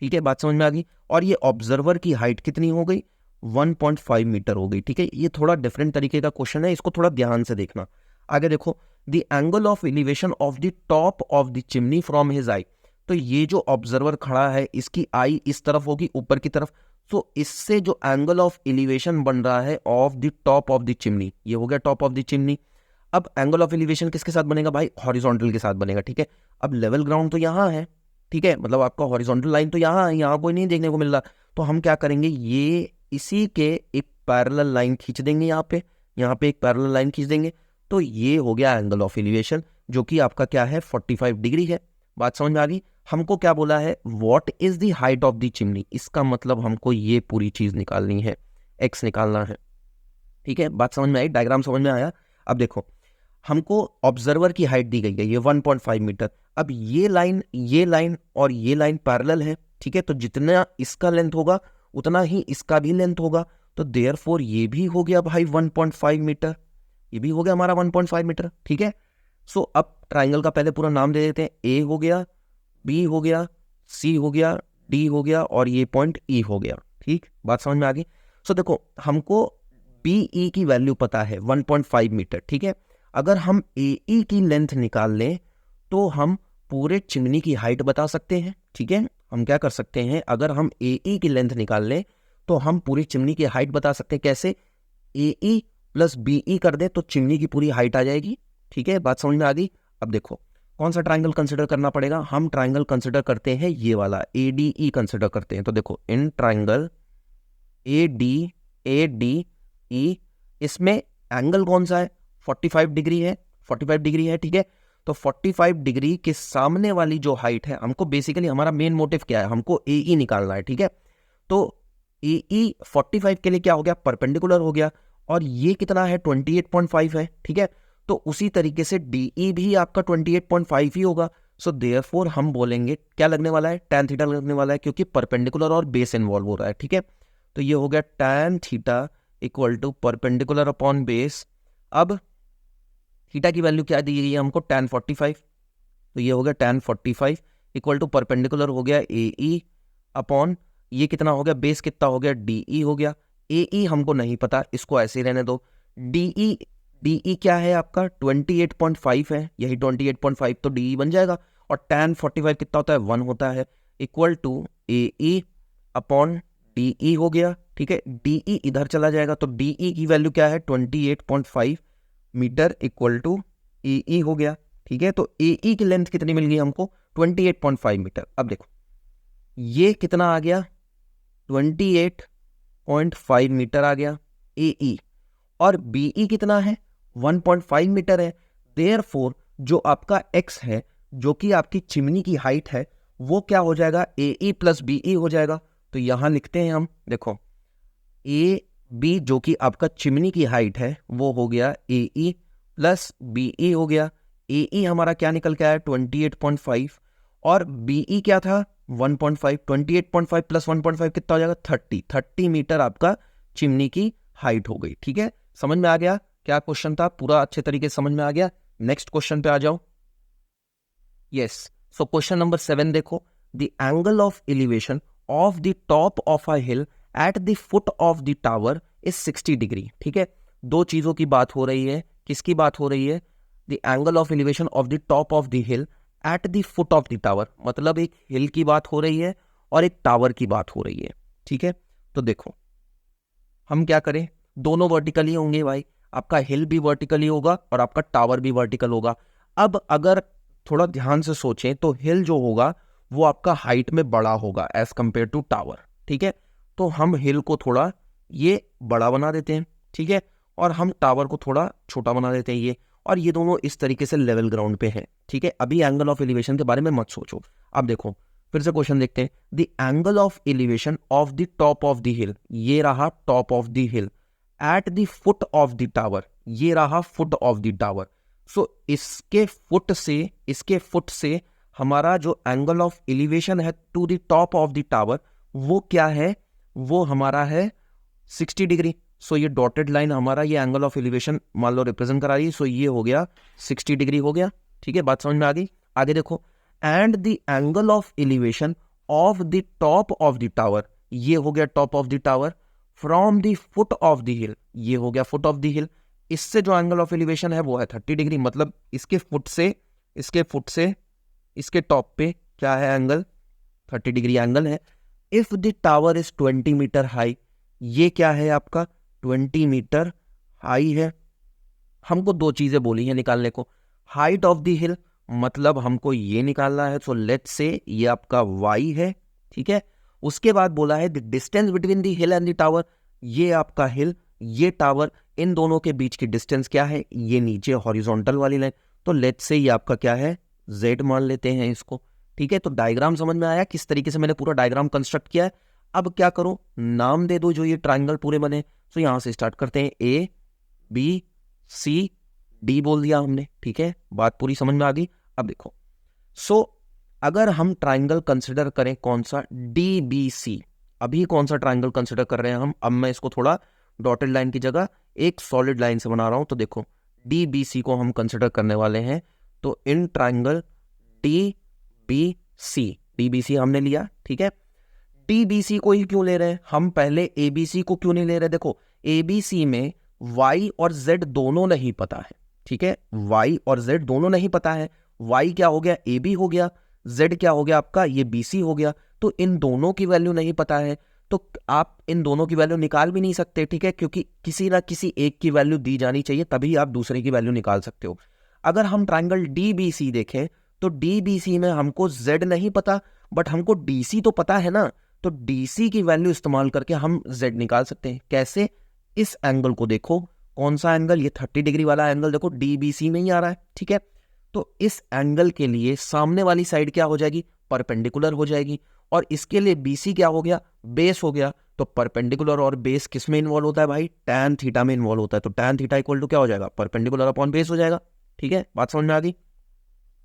ठीक है, बात समझ में आ गई। और ये ऑब्जर्वर की हाइट कितनी हो गई, 1.5 मीटर हो गई, ठीक है। ये थोड़ा डिफरेंट तरीके का क्वेश्चन है, इसको थोड़ा ध्यान से देखना। आगे देखो, the angle of elevation of the top of the chimney from his eye. तो ये जो ऑब्जर्वर खड़ा है, इसकी आई इस तरफ होगी, ऊपर की तरफ। तो इससे जो एंगल ऑफ एलिवेशन बन रहा है of the top of the chimney, ये हो गया टॉप ऑफ द चिमनी। अब एंगल ऑफ एलिवेशन किसके साथ बनेगा भाई, हॉरिजॉन्टल के साथ बनेगा, ठीक है। अब लेवल ग्राउंड तो यहाँ है, ठीक है, मतलब आपका हॉरिजॉन्टल लाइन तो यहाँ है, यहाँ कोई नहीं देखने को मिल रहा। तो हम क्या करेंगे, ये इसी के एक पैरेलल लाइन खींच देंगे, यहाँ पे एक पैरेलल लाइन खींच देंगे। तो ये हो गया एंगल ऑफ एलिवेशन, जो कि आपका क्या है, 45 डिग्री है। बात समझ में आ गई। हमको क्या बोला है, what is the height of the chimney, इसका मतलब हमको ये पूरी चीज निकालनी है, एक्स निकालना है, ठीक है। बात समझ में आई, डायग्राम समझ में आया। अब देखो, हमको ऑब्जर्वर की हाइट दी गई है, ये 1.5 मीटर। अब ये लाइन और ये लाइन पैरेलल है, ठीक है। तो जितना इसका लेंथ होगा उतना ही इसका भी लेंथ होगा। तो देयरफॉर ये भी हो गया भाई 1.5 मीटर, ये भी हो गया हमारा 1.5 मीटर, ठीक है। सो अब ट्राइंगल का पहले पूरा नाम दे देते हैं। ए हो गया, बी हो गया, सी हो गया, डी हो गया और ये पॉइंट ई हो गया, ठीक। बात समझ में आ गई। सो देखो, हमको बी ई की वैल्यू पता है 1.5 मीटर, ठीक है। अगर हम ए ई की लेंथ निकाल लें तो हम पूरे चिमनी की हाइट बता सकते हैं, ठीक है। हम क्या कर सकते हैं, अगर हम ए ई की लेंथ निकाल लें तो हम पूरी चिमनी की हाइट बता सकते हैं। कैसे, ए ई प्लस बी ई कर दे तो चिमनी की पूरी हाइट आ जाएगी, ठीक है। बात समझ में आ गई। अब देखो, कौन सा ट्राइंगल कंसिडर करना पड़ेगा, हम ट्राइंगल कंसिडर करते हैं ये वाला, ए डी ई कंसिडर करते हैं। तो देखो, in triangle A D E, इसमें एंगल कौन सा है, 45 डिग्री है, 45 डिग्री है, ठीक है। तो 45 डिग्री के सामने वाली जो हाइट है, हमको बेसिकली हमारा मेन मोटिव क्या है, हमको ए ई निकालना है, ठीक है। तो ए ई 45 के लिए क्या हो गया, परपेंडिकुलर हो गया, और ये कितना है, 28.5 है, ठीक है। तो उसी तरीके से डी ई भी आपका 28.5 ही होगा। सो देयरफॉर हम बोलेंगे क्या लगने वाला है, tan थीटा लगने वाला है, क्योंकि परपेंडिकुलर और बेस इन्वॉल्व हो रहा है, ठीक है। तो ये हो गया tan theta equal to perpendicular upon base. अब थीटा की वैल्यू क्या दी गई है हमको, tan 45। तो ये हो गया tan 45 इक्वल टू परपेंडिकुलर हो गया ए ई अपॉन ये कितना हो गया, बेस कितना हो गया, डी ई हो गया। ए ई हमको नहीं पता, इसको ऐसे ही रहने दो। डी ई क्या है आपका, 28.5 है, यही 28.5 तो डी ई बन जाएगा। और tan 45 कितना होता है, 1 होता है, equal to A E upon D E हो गया, ठीक है। डी ई इधर चला जाएगा, तो डी ई की वैल्यू क्या है, 28.5 मीटर इक्वल टू ए ई हो गया, ठीक है। तो ए ई की लेंथ कितनी मिल गई हमको, 28.5 मीटर। अब देखो, ये कितना आ गया, 28.5 मीटर आ गया ए ई, और बी ई कितना है, 1.5 मीटर है। देयरफॉर जो आपका x है, जो कि आपकी चिमनी की हाइट है, वो क्या हो जाएगा, ए ई प्लस बी ई हो जाएगा। तो यहां लिखते हैं हम, देखो ए बी जो कि आपका चिमनी की हाइट है, वो हो गया ए ई प्लस बी ई हो गया। ए ई हमारा क्या निकल के आया, 28.5, और बी ई क्या था, 1.5। 28.5 प्लस 1.5 कितना हो जाएगा, 30 मीटर आपका चिमनी की हाइट हो गई, ठीक है। समझ में आ गया क्या क्वेश्चन था, पूरा अच्छे तरीके से समझ में आ गया। नेक्स्ट क्वेश्चन पे आ जाओ। यस, सो क्वेश्चन नंबर 7 देखो, the angle of elevation of the top of a hill at the foot of the tower is 60 degree. ठीक है, दो चीजों की बात हो रही है, किसकी बात हो रही है? The angle of elevation of the top of the hill at the foot of the tower, मतलब एक हिल की बात हो रही है और एक टावर की बात हो रही है। ठीक है, तो देखो हम क्या करें, दोनों वर्टिकली होंगे भाई, आपका हिल भी वर्टिकली होगा और आपका टावर भी वर्टिकल होगा। अब अगर थोड़ा ध्यान से सोचें तो हिल जो होगा वो आपका हाइट में बड़ा होगा एज कंपेयर टू टावर। ठीक है, तो हम हिल को थोड़ा ये बड़ा बना देते हैं, ठीक है, और हम टावर को थोड़ा छोटा बना देते हैं ये, और ये दोनों इस तरीके से लेवल ग्राउंड पे है। ठीक है, अभी एंगल ऑफ एलिवेशन के बारे में मत सोचो। अब देखो फिर से क्वेश्चन देखते हैं, the angle of elevation of the top of the hill, ये रहा top of the hill, at the foot of the tower, ये रहा foot of the tower. So इसके फुट से हमारा जो एंगल ऑफ एलिवेशन है to the top of the tower वो क्या है, वो हमारा है 60 डिग्री। सो ये डॉटेड लाइन हमारा ये एंगल ऑफ एलिवेशन मान लो रिप्रेजेंट करा रही है, सो ये हो गया 60 डिग्री हो गया। ठीक है, बात समझ में आ गई? आगे देखो, and the angle of elevation of the top of the tower, ये हो गया top of the tower, from the foot of the hill, ये हो गया फुट ऑफ द हिल, इससे जो एंगल ऑफ एलिवेशन है वो है 30 डिग्री, मतलब इसके फुट से इसके टॉप पे क्या है एंगल, 30 डिग्री एंगल है। If the tower is 20 metre high, ये क्या है आपका 20 मीटर हाई है। हमको दो चीजें बोली है निकालने को, हाइट ऑफ द हिल मतलब हमको ये निकालना है, सो लेट्स से ये आपका y है। ठीक है, उसके बाद बोला है the distance between the hill and the tower, ये आपका हिल, ये टावर, इन दोनों के बीच की डिस्टेंस क्या है, ये नीचे हॉरिजॉन्टल वाली लाइन, तो लेट्स से ये आपका क्या है z मान लेते हैं इसको। ठीक है, तो डायग्राम समझ में आया किस तरीके से मैंने पूरा डायग्राम कंस्ट्रक्ट किया है। अब क्या करो, नाम दे दो जो ये ट्राइंगल पूरे बने। तो यहां से स्टार्ट करते हैं, ABCD बोल दिया हमने। ठीक है, बात पूरी समझ में आ गई। अब देखो, अगर हम ट्राइंगल कंसिडर करें कौन सा, DBC, अभी कौन सा ट्राइंगल कंसिडर कर रहे हैं हम, अब मैं इसको थोड़ा डॉटेड लाइन की जगह एक सॉलिड लाइन से बना रहा हूं। तो देखो DBC को हम कंसिडर करने वाले हैं, तो इन ट्राइंगल DBC हमने लिया। ठीक है, DBC को ही क्यों ले रहे हैं हम, पहले ABC को क्यों नहीं ले रहे? देखो ABC में Y और Z दोनों नहीं पता है। ठीक है, Y और Z दोनों नहीं पता है, Y क्या हो गया AB हो गया, Z क्या हो गया आपका ये BC हो गया, तो इन दोनों की वैल्यू नहीं पता है, तो आप इन दोनों की वैल्यू निकाल भी नहीं सकते। ठीक है, क्योंकि किसी ना किसी एक की वैल्यू दी जानी चाहिए, तभी आप दूसरे की वैल्यू निकाल सकते हो। अगर हम ट्राइंगल DBC देखें तो DBC में हमको Z नहीं पता, बट हमको DC तो पता है ना, तो DC की वैल्यू इस्तेमाल करके हम Z निकाल सकते हैं। कैसे? इस एंगल को देखो, कौन सा एंगल, ये 30 डिग्री वाला एंगल देखो DBC में ही आ रहा है। ठीक है, तो इस एंगल के लिए सामने वाली साइड क्या हो जाएगी, परपेंडिकुलर हो जाएगी, और इसके लिए BC क्या हो गया, बेस हो गया। तो परपेंडिकुलर और बेस किस में इन्वॉल्व होता है भाई, tan थीटा में इन्वॉल्व होता है, तो tan थीटा इक्वल टू क्या हो जाएगा, परपेंडिकुलर अपॉन बेस हो जाएगा। ठीक है, बात समझ में आ गई?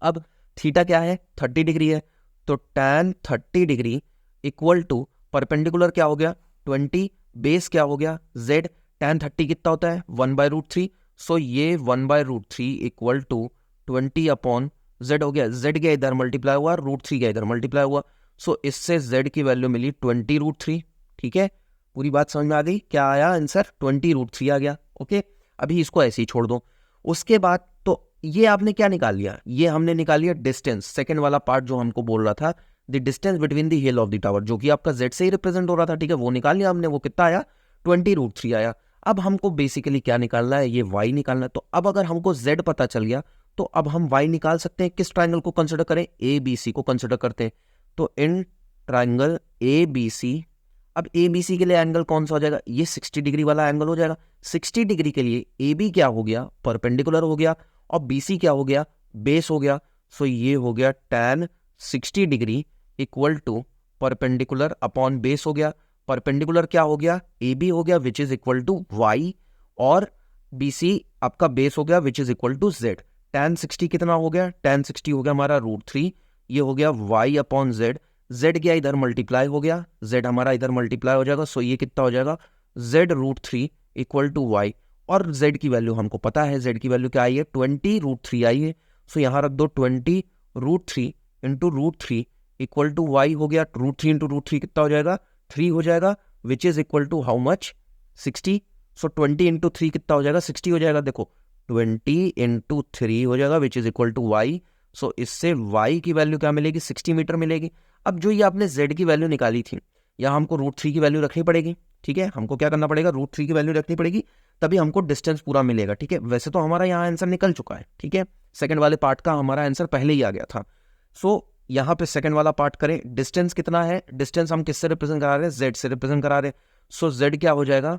अब थीटा क्या है, 30 डिग्री है, तो tan 30 degree equal to perpendicular क्या हो गया 20, बेस क्या हो गया z, tan 30 कितना होता है 1/√3, सो ये 1/√3 इक्वल टू 20 अपॉन z हो गया, z गया इधर मल्टीप्लाई हुआ, √3 गया इधर मल्टीप्लाई हुआ, सो इससे z की वैल्यू मिली 20√3। ठीक है, पूरी बात समझ में आ गई? क्या आया आंसर, 20√3 आ गया। ओके, अभी इसको ऐसे ही छोड़ दो। उसके बाद तो ये आपने क्या निकाल लिया, ये हमने निकाल लिया डिस्टेंस, सेकंड वाला पार्ट जो हमको बोल रहा था, the distance between the hill of the tower, जो कि आपका z से ही रिप्रेजेंट हो रहा था। ठीक है, वो निकाल लिया हमने, वो कितना आया 20√3 आया। अब हमको बेसिकली क्या निकालना है, ये y निकालना है। तो अब अगर हमको z पता चल गया तो अब हम y निकाल सकते हैं। किस ट्राइंगल को कंसिडर करें, ABC को कंसिडर करते हैं। तो इन ट्राइंगल ABC, अब ABC के लिए एंगल कौन सा हो जाएगा, ये 60 डिग्री वाला एंगल हो जाएगा। 60 डिग्री के लिए AB क्या हो गया, परपेंडिकुलर हो गया, और BC क्या हो गया, बेस हो गया। सो ये हो गया tan 60 degree equal to perpendicular upon base हो गया। परपेंडिकुलर क्या हो गया, AB हो गया which is equal to y, और BC आपका बेस हो गया which is equal to z। tan 60 कितना हो गया, tan 60 हो गया हमारा √3, ये हो गया y अपॉन z, z गया इधर मल्टीप्लाई हो गया, z हमारा इधर मल्टीप्लाई हो जाएगा, सो ये कितना हो जाएगा z √3 इक्वल टू y, और z की वैल्यू हमको पता है, z की वैल्यू क्या आई है 20√3 आई है, सो यहाँ रख दो 20 √3 इंटू √3 इक्वल टू वाई हो गया, √3 इंटू √3 कितना हो जाएगा, 3 हो जाएगा, which is equal to how much, 60। So 20 into 3 कितना हो जाएगा, 60 हो जाएगा। देखो 20 इंटू 3 हो जाएगा which is equal to Y. So इससे वाई की वैल्यू क्या मिलेगी, 60 मीटर मिलेगी। अब जो ये आपने जेड की वैल्यू निकाली थी, यहाँ हमको √3 की वैल्यू रखनी पड़ेगी, ठीक है। हमको क्या करना पड़ेगा, √3 की वैल्यू रखनी पड़ेगी, तभी हमको डिस्टेंस पूरा मिलेगा, ठीक है। वैसे तो हमारा यहाँ आंसर निकल चुका है, ठीक है, सेकंड वाले पार्ट का हमारा आंसर पहले ही आ गया था। सो यहाँ पे सेकंड वाला पार्ट करें, डिस्टेंस कितना है, डिस्टेंस हम किससे रिप्रेजेंट करा रहे हैं, जेड से रिप्रेजेंट करा रहे हैं। सो जेड क्या हो जाएगा,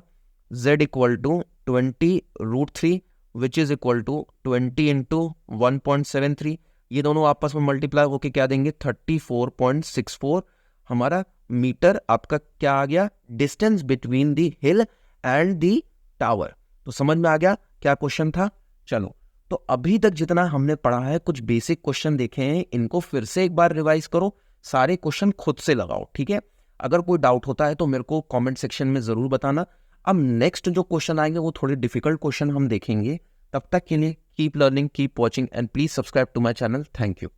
Z equal to 20 √3 which is equal to 20 into 1.73, ये दोनों आपस में मल्टीप्लाई होके क्या देंगे, 34.64 हमारा मीटर आपका क्या आ गया, distance between the hill and the tower. तो समझ में आ गया क्या क्वेश्चन था। चलो, तो अभी तक जितना हमने पढ़ा है, कुछ बेसिक क्वेश्चन देखे हैं, इनको फिर से एक बार रिवाइज करो, सारे क्वेश्चन खुद से लगाओ, ठीक है। अगर कोई डाउट होता है तो मेरे को कमेंट सेक्शन में जरूर बताना। अब नेक्स्ट जो क्वेश्चन आएंगे वो थोड़े डिफिकल्ट क्वेश्चन हम देखेंगे। तब तक के लिए keep learning, keep watching and please subscribe to my channel. Thank you.